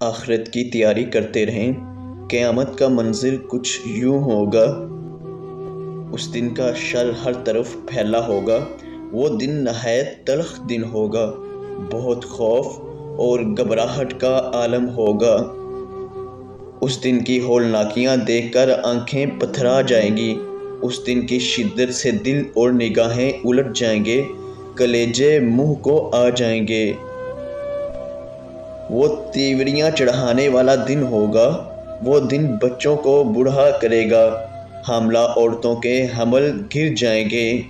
آخرت کی تیاری کرتے رہیں، قیامت کا منظر کچھ یوں ہوگا۔ اس دن کا شر ہر طرف پھیلا ہوگا، وہ دن نہایت تلخ دن ہوگا، بہت خوف اور گھبراہٹ کا عالم ہوگا۔ اس دن کی ہولناکیاں دیکھ کر آنکھیں پتھرا جائیں گی، اس دن کی شدت سے دل اور نگاہیں الٹ جائیں گے، کلیجے منہ کو آ جائیں گے۔ وہ تیوریاں چڑھانے والا دن ہوگا، وہ دن بچوں کو بوڑھا کرے گا، حاملہ عورتوں کے حمل گر جائیں گے۔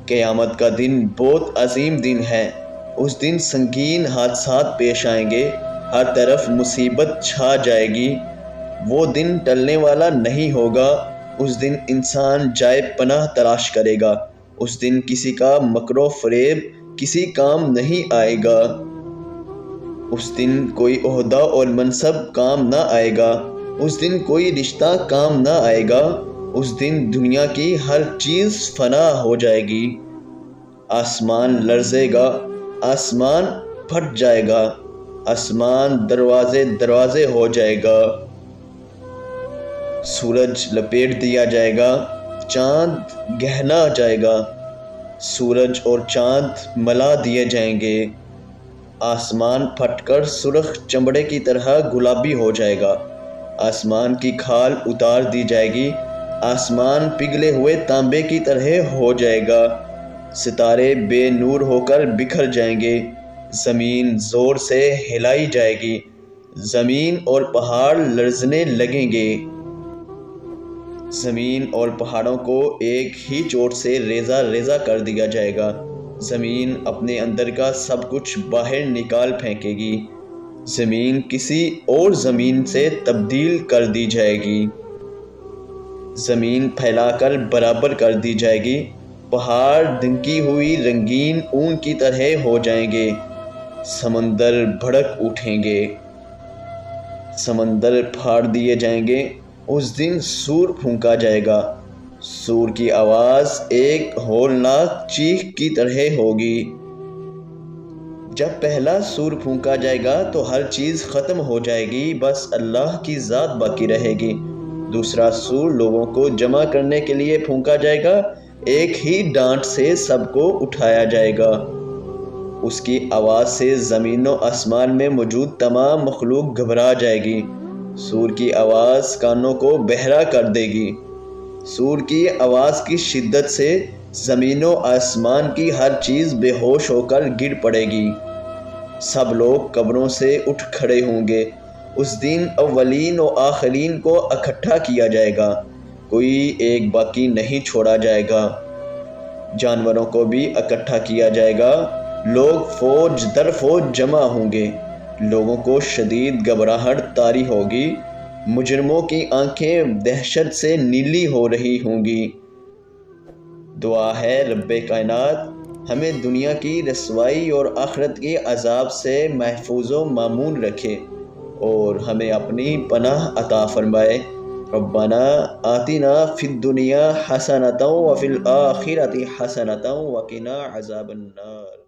قیامت کا دن بہت عظیم دن ہے، اس دن سنگین حادثات پیش آئیں گے، ہر طرف مصیبت چھا جائے گی۔ وہ دن ٹلنے والا نہیں ہوگا، اس دن انسان جائے پناہ تلاش کرے گا، اس دن کسی کا مکر و فریب کسی کام نہیں آئے گا۔ اس دن کوئی عہدہ اور منصب کام نہ آئے گا، اس دن کوئی رشتہ کام نہ آئے گا، اس دن دنیا کی ہر چیز فنا ہو جائے گی۔ آسمان لرزے گا، آسمان پھٹ جائے گا، آسمان دروازے دروازے ہو جائے گا۔ سورج لپیٹ دیا جائے گا، چاند گہنا جائے گا، سورج اور چاند ملا دیے جائیں گے۔ آسمان پھٹ کر سرخ چمڑے کی طرح گلابی ہو جائے گا، آسمان کی کھال اتار دی جائے گی، آسمان پگھلے ہوئے تانبے کی طرح ہو جائے گا، ستارے بے نور ہو کر بکھر جائیں گے، زمین زور سے ہلائی جائے گی، زمین اور پہاڑ لرزنے لگیں گے۔ زمین اور پہاڑوں کو ایک ہی چوٹ سے ریزہ ریزہ کر دیا جائے گا، زمین اپنے اندر کا سب کچھ باہر نکال پھینکے گی، زمین کسی اور زمین سے تبدیل کر دی جائے گی، زمین پھیلا کر برابر کر دی جائے گی، پہاڑ دھنکی ہوئی رنگین اون کی طرح ہو جائیں گے، سمندر بھڑک اٹھیں گے، سمندر پھاڑ دیے جائیں گے۔ اس دن سور پھونکا جائے گا، سور کی آواز ایک ہولناک چیخ کی طرح ہوگی۔ جب پہلا سور پھونکا جائے گا تو ہر چیز ختم ہو جائے گی، بس اللہ کی ذات باقی رہے گی۔ دوسرا سور لوگوں کو جمع کرنے کے لیے پھونکا جائے گا، ایک ہی ڈانٹ سے سب کو اٹھایا جائے گا۔ اس کی آواز سے زمین و آسمان میں موجود تمام مخلوق گھبرا جائے گی، سور کی آواز کانوں کو بہرا کر دے گی، سور کی آواز کی شدت سے زمین و آسمان کی ہر چیز بے ہوش ہو کر گر پڑے گی، سب لوگ قبروں سے اٹھ کھڑے ہوں گے۔ اس دن اولین و آخرین کو اکٹھا کیا جائے گا، کوئی ایک باقی نہیں چھوڑا جائے گا، جانوروں کو بھی اکٹھا کیا جائے گا، لوگ فوج در فوج جمع ہوں گے، لوگوں کو شدید گھبراہٹ طاری ہوگی، مجرموں کی آنکھیں دہشت سے نیلی ہو رہی ہوں گی۔ دعا ہے رب کائنات ہمیں دنیا کی رسوائی اور آخرت کے عذاب سے محفوظ و مامون رکھے اور ہمیں اپنی پناہ عطا فرمائے۔ ربنا آتنا فی الدنیا حسنۃ وفی الآخرۃ حسنۃ وقنا عذاب النار۔